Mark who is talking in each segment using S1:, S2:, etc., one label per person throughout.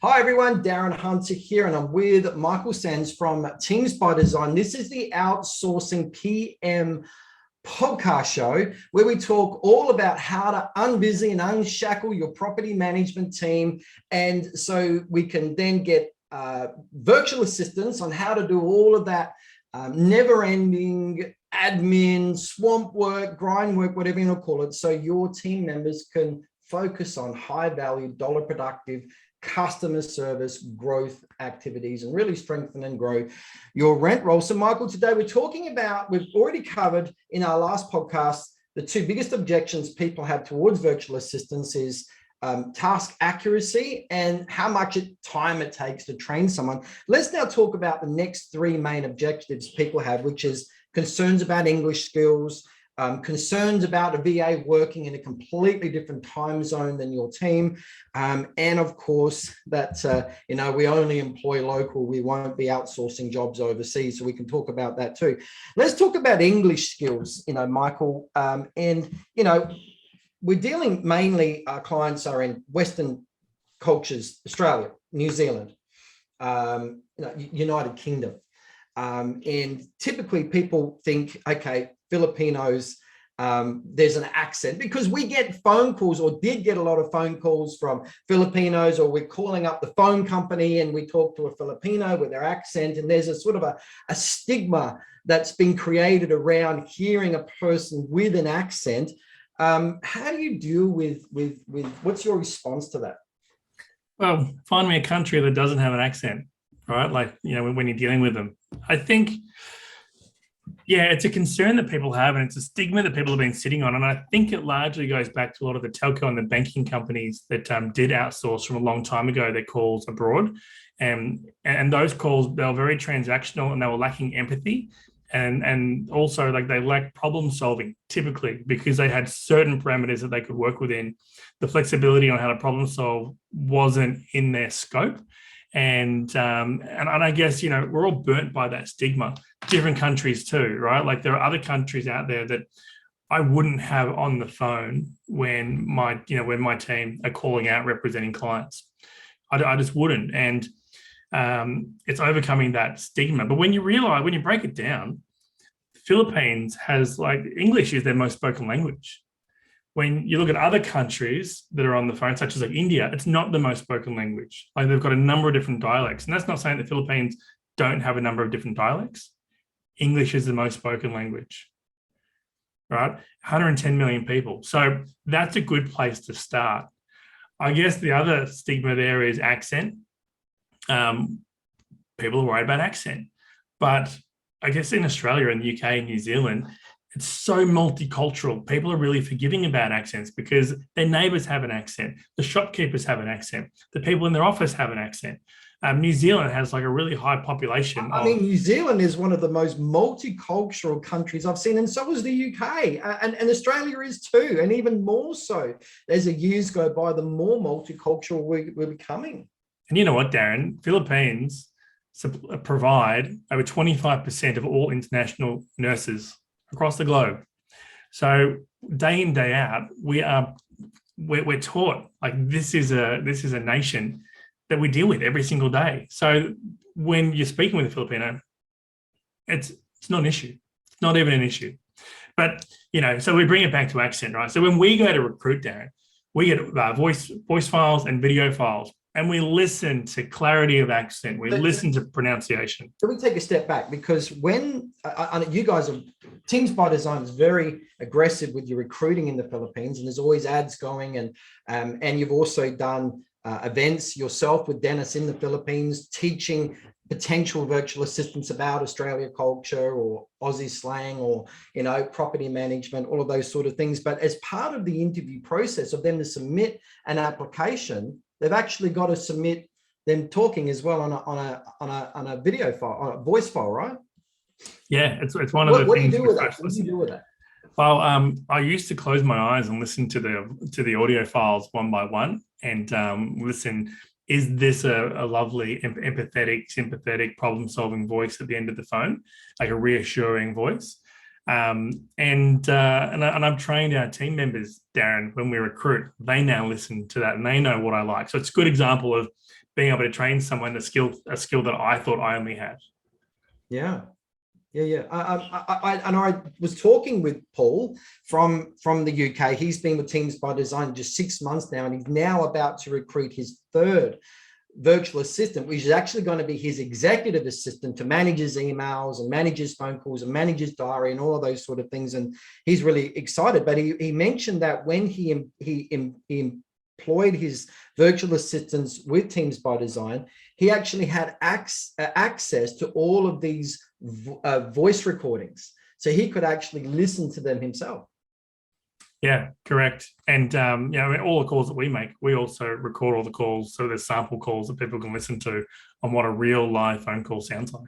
S1: Hi everyone, Darren Hunter here, and I'm with Michael Sanz from Teams by Design. This is the Outsourcing PM Podcast Show, where we talk all about how to unbusy and unshackle your property management team, and so we can then get virtual assistance on how to do all of that never-ending admin, swamp work, grind work, whatever you want to call it, so your team members can focus on high-value, dollar-productive customer service growth activities and really strengthen and grow your rent roll. So Michael, today we're talking about, we've already covered in our last podcast, the two biggest objections people have towards virtual assistants is task accuracy and how much time it takes to train someone. Let's now talk about the next three main objectives people have, which is concerns about English skills, concerns about a VA working in a completely different time zone than your team. And of course that, we only employ local, we won't be outsourcing jobs overseas. So we can talk about that too. Let's talk about English skills, Michael. We're dealing mainly, our clients are in Western cultures, Australia, New Zealand, United Kingdom. And typically people think, okay, Filipinos, there's an accent, because we get phone calls, or did get a lot of phone calls from Filipinos, or we're calling up the phone company and we talk to a Filipino with their accent, and there's a sort of a stigma that's been created around hearing a person with an accent. How do you deal with what's your response to that?
S2: Well, find me a country that doesn't have an accent, right? Like, when you're dealing with them. I think, it's a concern that people have, and it's a stigma that people have been sitting on. And I think it largely goes back to a lot of the telco and the banking companies that did outsource from a long time ago their calls abroad. And those calls, they were very transactional and they were lacking empathy. And also, like, they lack problem solving typically, because they had certain parameters that they could work within. The flexibility on how to problem solve wasn't in their scope. And I guess, we're all burnt by that stigma. Different countries too, right? Like, there are other countries out there that I wouldn't have on the phone when my team are calling out representing clients. I just wouldn't. And it's overcoming that stigma. But when you break it down, Philippines has, like, English is their most spoken language. When you look at other countries that are on the phone, such as like India, it's not the most spoken language. Like, they've got a number of different dialects. And that's not saying the Philippines don't have a number of different dialects. English is the most spoken language, right? 110 million people. So that's a good place to start. I guess the other stigma there is accent. People are worried about accent, but I guess in Australia and the UK and New Zealand, it's so multicultural. People are really forgiving about accents because their neighbours have an accent, the shopkeepers have an accent, the people in their office have an accent. New Zealand has like a really high population.
S1: New Zealand is one of the most multicultural countries I've seen, and so is the UK, and Australia is too, and even more so as the years go by, the more multicultural we're becoming.
S2: And you know what, Darren? Philippines provide over 25% of all international nurses across the globe. So day in, day out, we're taught, like, this is a nation that we deal with every single day. So when you're speaking with a Filipino, it's not an issue. It's not even an issue. But, so we bring it back to accent, right? So when we go to recruit, Darren, we get voice files and video files, and we listen to clarity of accent. We listen to pronunciation.
S1: Can we take a step back? Because when you guys are, Teams by Design is very aggressive with your recruiting in the Philippines, and there's always ads going, and you've also done events yourself with Dennis in the Philippines, teaching potential virtual assistants about Australia culture or Aussie slang or, property management, all of those sort of things. But as part of the interview process of them to submit an application, they've actually got to submit them talking as well on a video file, on a voice file, right?
S2: Yeah, it's one of the things.
S1: What do you do with that? What do you do with that?
S2: Well, I used to close my eyes and listen to the audio files one by one and listen. Is this a lovely, empathetic, sympathetic, problem-solving voice at the end of the phone, like a reassuring voice? And I've trained our team members, Darren, when we recruit, they now listen to that and they know what I like. So it's a good example of being able to train someone a skill that I thought I only had.
S1: Yeah. I was talking with Paul from the UK. He's been with Teams by Design just 6 months now, and he's now about to recruit his third virtual assistant, which is actually going to be his executive assistant to manage his emails and manage his phone calls and manage his diary and all of those sort of things. And he's really excited. But he mentioned that when he employed his virtual assistants with Teams by Design, he actually had access to all of these voice recordings, so he could actually listen to them himself.
S2: Yeah, correct. And all the calls that we make, we also record all the calls, so there's sample calls that people can listen to on what a real live phone call sounds like.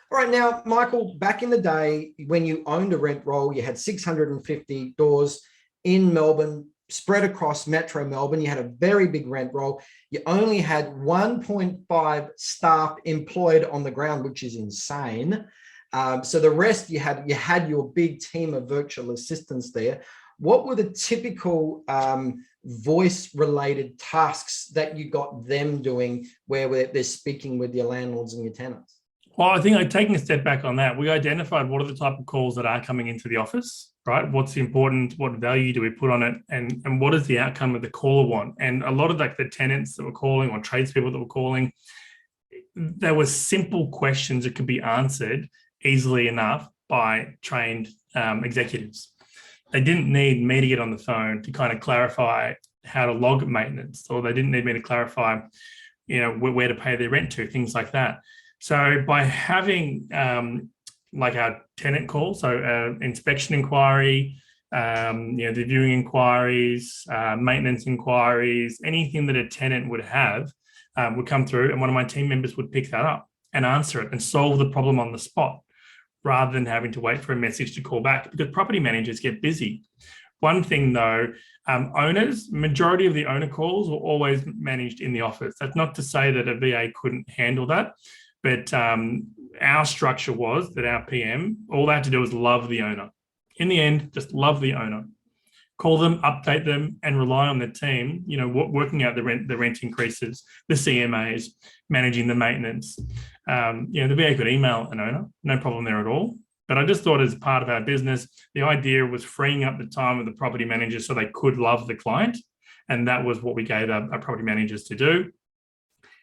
S1: All right, now, Michael, back in the day when you owned a rent roll, you had 650 doors in Melbourne, spread across Metro Melbourne. You had a very big rent roll. You only had 1.5 staff employed on the ground, which is insane. So the rest, you had your big team of virtual assistants there. What were the typical voice-related tasks that you got them doing where they're speaking with your landlords and your tenants?
S2: Well, I think taking a step back on that, we identified what are the type of calls that are coming into the office, right? What's important? What value do we put on it? And what is the outcome of the caller want? And a lot of the tenants that were calling or tradespeople that were calling, there were simple questions that could be answered easily enough by trained executives. They didn't need me to get on the phone to kind of clarify how to log maintenance, or they didn't need me to clarify, where to pay their rent to, things like that. So by having our tenant call, so inspection inquiry, the viewing inquiries, maintenance inquiries, anything that a tenant would have would come through, and one of my team members would pick that up and answer it and solve the problem on the spot, rather than having to wait for a message to call back, because property managers get busy. One thing though, majority of the owner calls were always managed in the office. That's not to say that a VA couldn't handle that, but our structure was that our PM, all they had to do was love the owner. In the end, just love the owner. Call them, update them, and rely on the team, working out the rent increases, the CMAs, managing the maintenance. The VA could email an owner, no problem there at all. But I just thought, as part of our business, the idea was freeing up the time of the property managers so they could love the client. And that was what we gave our property managers to do.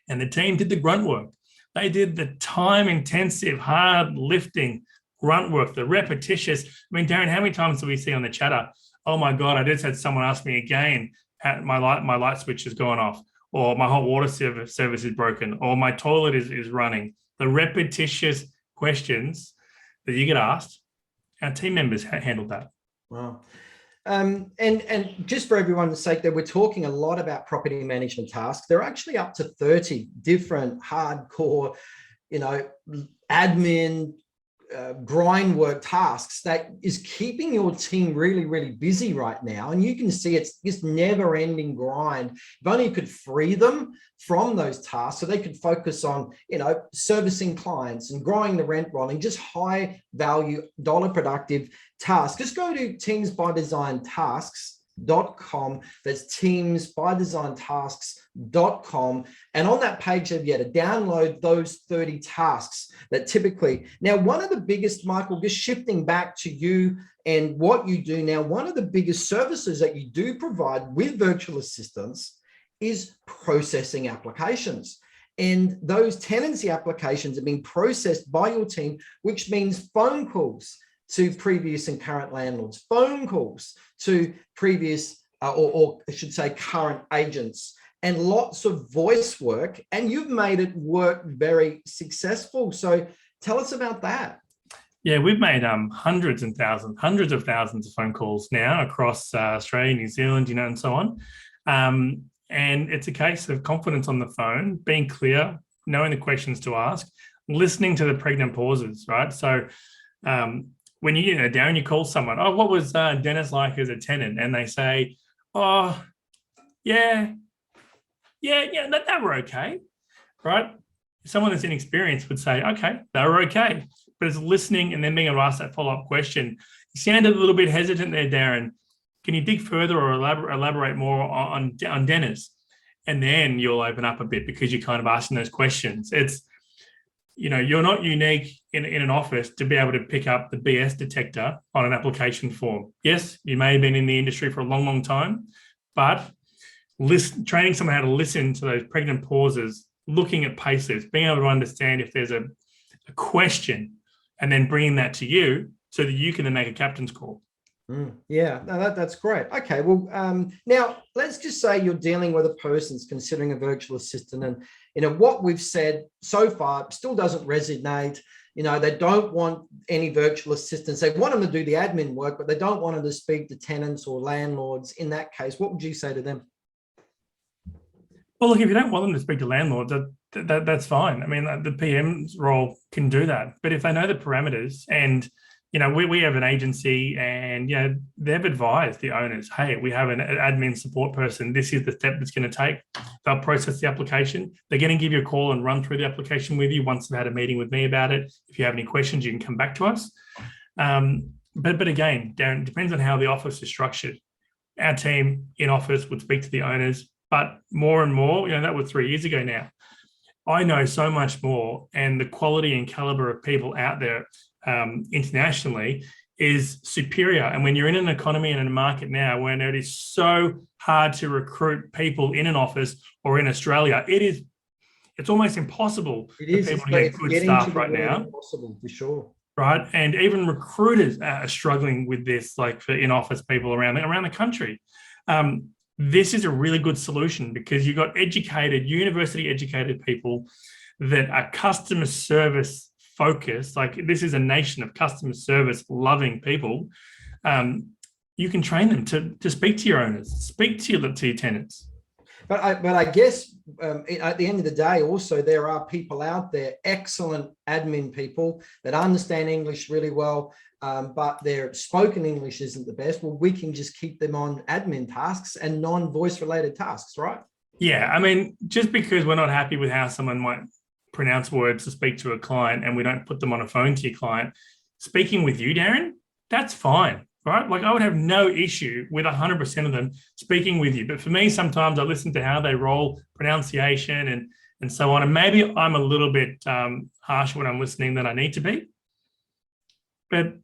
S2: And the team did the grunt work. They did the time-intensive, hard lifting grunt work, the repetitious. Darren, how many times do we see on the chatter, oh my God, I just had someone ask me again, my light switch has gone off, or my hot water service is broken, or my toilet is running. The repetitious questions that you get asked, our team members handled that.
S1: Wow. And just for everyone's sake, that we're talking a lot about property management tasks. There are actually up to 30 different hardcore, admin, grind work tasks that is keeping your team really, really busy right now. And you can see it's this never ending grind. If only you could free them from those tasks so they could focus on, servicing clients and growing the rent roll and just high value, dollar productive tasks. Just go to teamsbydesign.tasks.com. That's teamsbydesign.tasks.com. And on that page, you have to download those 30 tasks that typically. Now, one of the biggest, Michael, just shifting back to you and what you do now, one of the biggest services that you do provide with virtual assistants is processing applications. And those tenancy applications are being processed by your team, which means phone calls to previous and current landlords, phone calls to previous or I should say current agents, and lots of voice work. And you've made it work very successful. So tell us about that.
S2: Yeah, we've made hundreds of thousands of phone calls now across Australia, New Zealand, and so on. And it's a case of confidence on the phone, being clear, knowing the questions to ask, listening to the pregnant pauses, right? So when Darren, you call someone, oh, what was Dennis like as a tenant? And they say, oh, yeah, they were okay, right? Someone that's inexperienced would say, okay, they were okay. But it's listening and then being able to ask that follow-up question. You sounded a little bit hesitant there, Darren. Can you dig further or elaborate more on Dennis? and then you'll open up a bit because you're kind of asking those questions. It's, you're not unique in an office to be able to pick up the BS detector on an application form. Yes, you may have been in the industry for a long, long time, but training someone how to listen to those pregnant pauses, looking at payslips, being able to understand if there's a question, and then bringing that to you so that you can then make a captain's call.
S1: Yeah, no, that's great. Okay, well, now let's just say you're dealing with a person who's considering a virtual assistant, and what we've said so far still doesn't resonate. They don't want any virtual assistants. They want them to do the admin work, but they don't want them to speak to tenants or landlords. In that case, what would you say to them?
S2: Well, look, if you don't want them to speak to landlords, that's fine. I mean, the PM's role can do that. But if they know the parameters, and we have an agency, and they've advised the owners, hey, we have an admin support person. This is the step that's going to take. They'll process the application. They're going to give you a call and run through the application with you once they've had a meeting with me about it. If you have any questions, you can come back to us. But again, Darren, it depends on how the office is structured. Our team in office would speak to the owners, but more and more, that was 3 years ago now. I know so much more, and the quality and caliber of people out there internationally is superior. And when you're in an economy and in a market now when it is so hard to recruit people in an office or in Australia, it's almost impossible for people to get good staff right now.
S1: Impossible, for sure.
S2: Right. And even recruiters are struggling with this, like for in-office people around the country. This is a really good solution because you've got university educated people that are customer service focused. Like, this is a nation of customer service loving people. You can train them to speak to your owners, speak to your tenants.
S1: But I guess at the end of the day, also, there are people out there, excellent admin people that understand English really well, but their spoken English isn't the best. Well, we can just keep them on admin tasks and non-voice related tasks, right?
S2: Yeah. I mean, just because we're not happy with how someone might pronounce words to speak to a client and we don't put them on a phone to your client, speaking with you, Darren, that's fine. Right? Like, I would have no issue with 100% of them speaking with you. But for me, sometimes I listen to how they roll, pronunciation and so on. And maybe I'm a little bit harsh when I'm listening than I need to be. But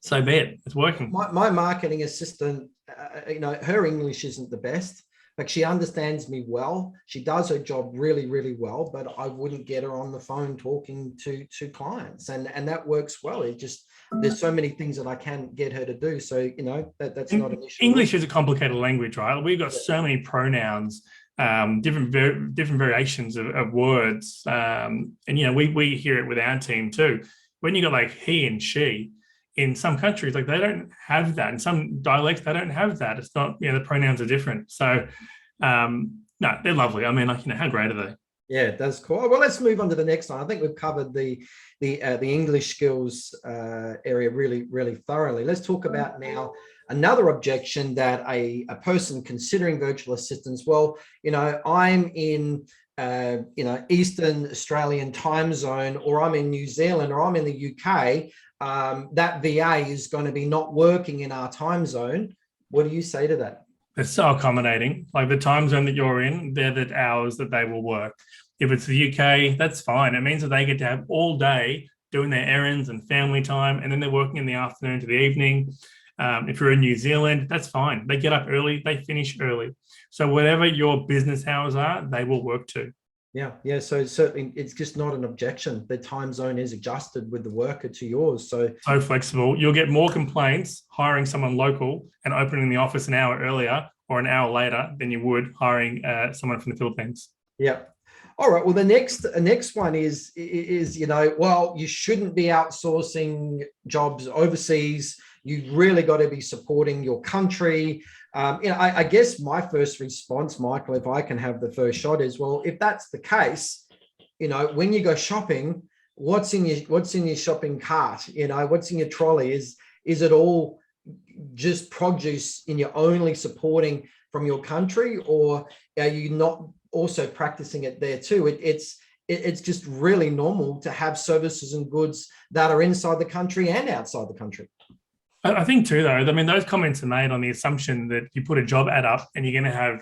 S2: so be it. It's working.
S1: My marketing assistant, her English isn't the best, but she understands me well. She does her job really, really well, but I wouldn't get her on the phone talking to clients. And that works well. There's so many things that I can get her to do. So, that's not an issue.
S2: English is a complicated language, right? We've got so many pronouns, different variations of words. And, we hear it with our team too. When you got like he and she, in some countries, like, they don't have that. In some dialects, they don't have that. It's not, the pronouns are different. So, no, they're lovely. I mean, like, how great are they?
S1: Yeah, that's cool. Well, let's move on to the next one. I think we've covered the English skills area really, really thoroughly. Let's talk about now another objection that a person considering virtual assistants. Well, I'm in Eastern Australian time zone, or I'm in New Zealand, or I'm in the UK. That VA is going to be not working in our time zone. What do you say to that?
S2: It's so accommodating. Like, the time zone that you're in, they're the hours that they will work. If it's the UK, that's fine. It means that they get to have all day doing their errands and family time, and then they're working in the afternoon to the evening. If you're in New Zealand, that's fine. They get up early, they finish early. So whatever your business hours are, they will work to.
S1: Yeah. So certainly, it's just not an objection. The time zone is adjusted with the worker to yours. So
S2: flexible. You'll get more complaints hiring someone local and opening the office an hour earlier or an hour later than you would hiring someone from the Philippines.
S1: Yeah. All right. Well, the next one is you shouldn't be outsourcing jobs overseas. You've really got to be supporting your country. I guess my first response, Michael, if I can have the first shot, is, well, if that's the case, when you go shopping, what's in your shopping cart? What's in your trolley? Is it all just produce and you're only supporting from your country, or are you not also practicing it there too? It's just really normal to have services and goods that are inside the country and outside the country.
S2: I think too, though, I mean, those comments are made on the assumption that you put a job ad up and you're going to have,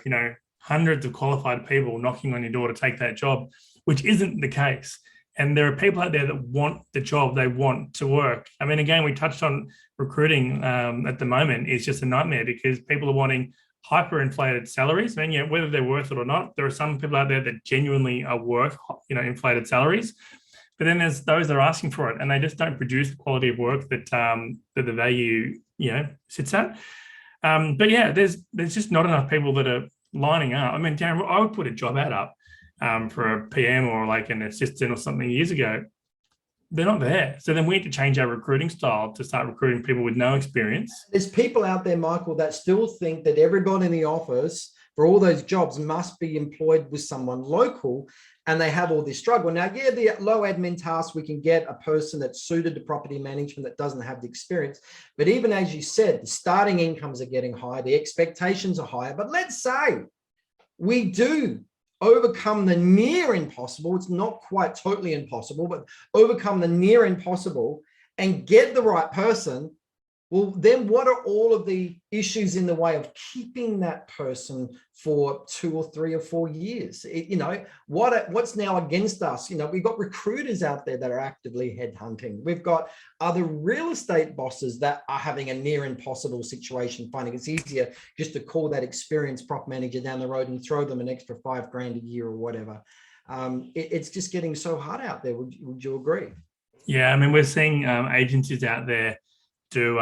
S2: hundreds of qualified people knocking on your door to take that job, which isn't the case. And there are people out there that want the job, they want to work. I mean, again, we touched on recruiting at the moment is just a nightmare because people are wanting hyperinflated salaries. I mean, whether they're worth it or not, there are some people out there that genuinely are worth, inflated salaries. But then there's those that are asking for it and they just don't produce the quality of work that the value, sits at. But yeah, there's just not enough people that are lining up. I mean, Darren, I would put a job ad up for a PM or like an assistant or something years ago. They're not there. So then we need to change our recruiting style to start recruiting people with no experience.
S1: There's people out there, Michael, that still think that everybody in the office for all those jobs must be employed with someone local, and they have all this struggle. Now, yeah, the low admin tasks, we can get a person that's suited to property management that doesn't have the experience. But even as you said, the starting incomes are getting higher, the expectations are higher. But let's say we do overcome the near impossible. It's not quite totally impossible, but overcome the near impossible and get the right person. Well, then what are all of the issues in the way of keeping that person for 2 or 3 or 4 years? What's now against us? We've got recruiters out there that are actively headhunting. We've got other real estate bosses that are having a near impossible situation, finding it's easier just to call that experienced prop manager down the road and throw them an extra $5,000 a year or whatever. It's just getting so hard out there. Would you agree? Yeah,
S2: I mean, we're seeing agencies out there do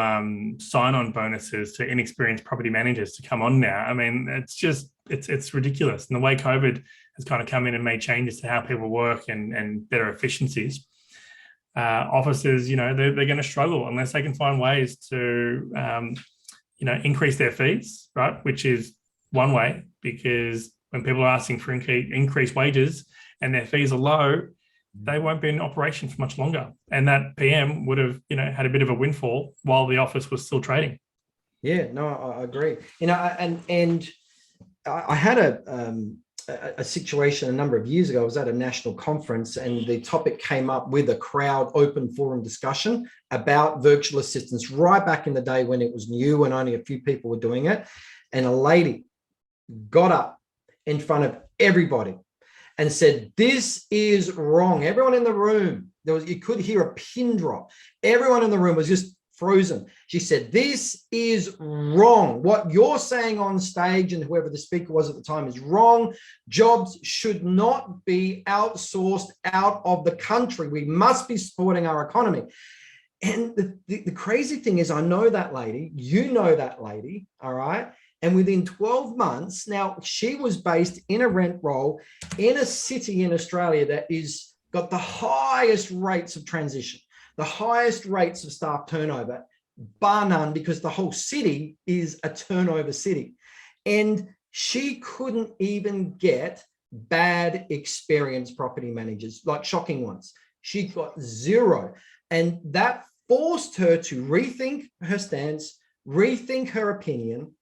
S2: sign-on bonuses to inexperienced property managers to come on now. I mean, it's ridiculous. And the way COVID has kind of come in and made changes to how people work and better efficiencies, offices, they're going to struggle unless they can find ways to, increase their fees, right? Which is one way, because when people are asking for increased wages and their fees are low, they won't be in operation for much longer. And that PM would have, had a bit of a windfall while the office was still trading.
S1: Yeah, no, I agree. And I had a situation a number of years ago. I was at a national conference and the topic came up with a crowd open forum discussion about virtual assistants right back in the day when it was new and only a few people were doing it. And a lady got up in front of everybody and said, "This is wrong." Everyone in the room, you could hear a pin drop. Everyone in the room was just frozen. She said, "This is wrong. What you're saying on stage," and whoever the speaker was at the time, "is wrong. Jobs should not be outsourced out of the country. We must be supporting our economy." And the crazy thing is, I know that lady, you know that lady, all right? And within 12 months, now she was based in a rent roll in a city in Australia that is got the highest rates of transition, the highest rates of staff turnover, bar none, because the whole city is a turnover city. And she couldn't even get bad experienced property managers, like shocking ones. She got zero. And that forced her to rethink her stance, rethink her opinion.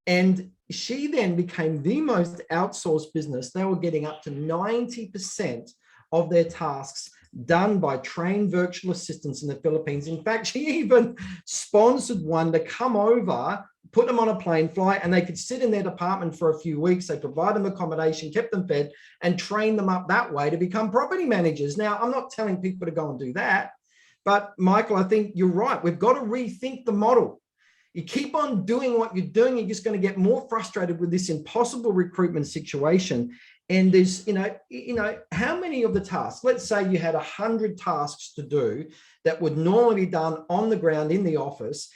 S1: And she then became the most outsourced business. They were getting up to 90% of their tasks done by trained virtual assistants in the Philippines. In fact, she even sponsored one to come over, put them on a plane flight, and they could sit in their department for a few weeks. They provide them accommodation, kept them fed, and train them up that way to become property managers. Now, I'm not telling people to go and do that, but Michael, I think you're right. We've got to rethink the model. You keep on doing what you're doing, you're just going to get more frustrated with this impossible recruitment situation. And there's, how many of the tasks, let's say you had 100 tasks to do that would normally be done on the ground in the office.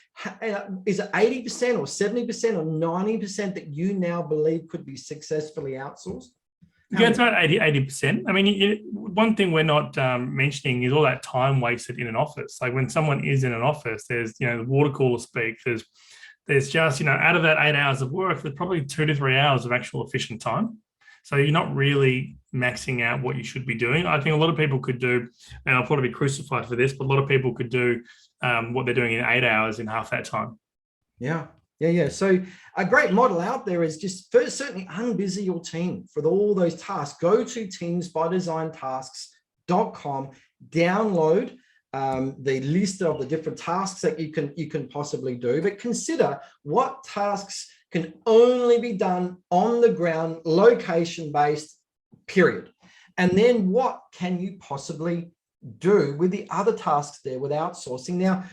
S1: Is it 80% or 70% or 90% that you now believe could be successfully outsourced?
S2: Yeah, it's about 80%. I mean, one thing we're not mentioning is all that time wasted in an office. Like when someone is in an office, there's, the water cooler speak, there's just, out of that 8 hours of work, there's probably 2 to 3 hours of actual efficient time. So you're not really maxing out what you should be doing. I think a lot of people could do, and I'll probably be crucified for this, but a lot of people could do what they're doing in 8 hours in half that time.
S1: Yeah. So a great model out there is just first, certainly unbusy your team for all those tasks. Go to teamsbydesigntasks.com, download the list of the different tasks that you can possibly do, but consider what tasks can only be done on the ground, location-based, period. And then what can you possibly do with the other tasks there with outsourcing? Now,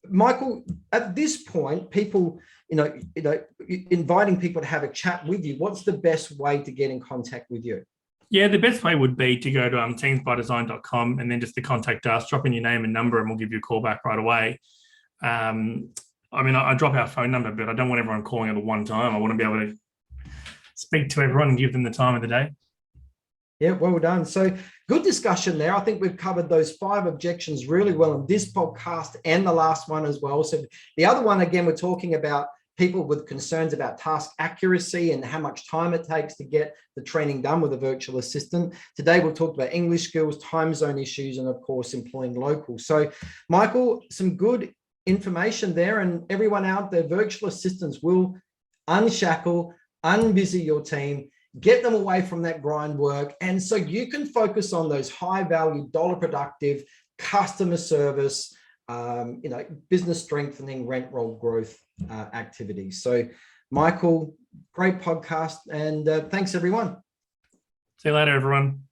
S1: Michael, at this point, people, inviting people to have a chat with you, what's the best way to get in contact with you?
S2: Yeah, the best way would be to go to teamsbydesign.com and then just to contact us, drop in your name and number, and we'll give you a call back right away. I drop our phone number, but I don't want everyone calling at the one time. I want to be able to speak to everyone and give them the time of the day.
S1: Yeah, well done. So good discussion there. I think we've covered those 5 objections really well in this podcast and the last one as well. So the other one, again, we're talking about people with concerns about task accuracy and how much time it takes to get the training done with a virtual assistant. Today, we'll talk about English skills, time zone issues, and of course, employing local. So Michael, some good information there, and everyone out there, virtual assistants will unshackle, unbusy your team, get them away from that grind work. And so you can focus on those high value, dollar productive, customer service, business strengthening, rent roll growth activities. So Michael, great podcast. And thanks everyone.
S2: See you later, everyone.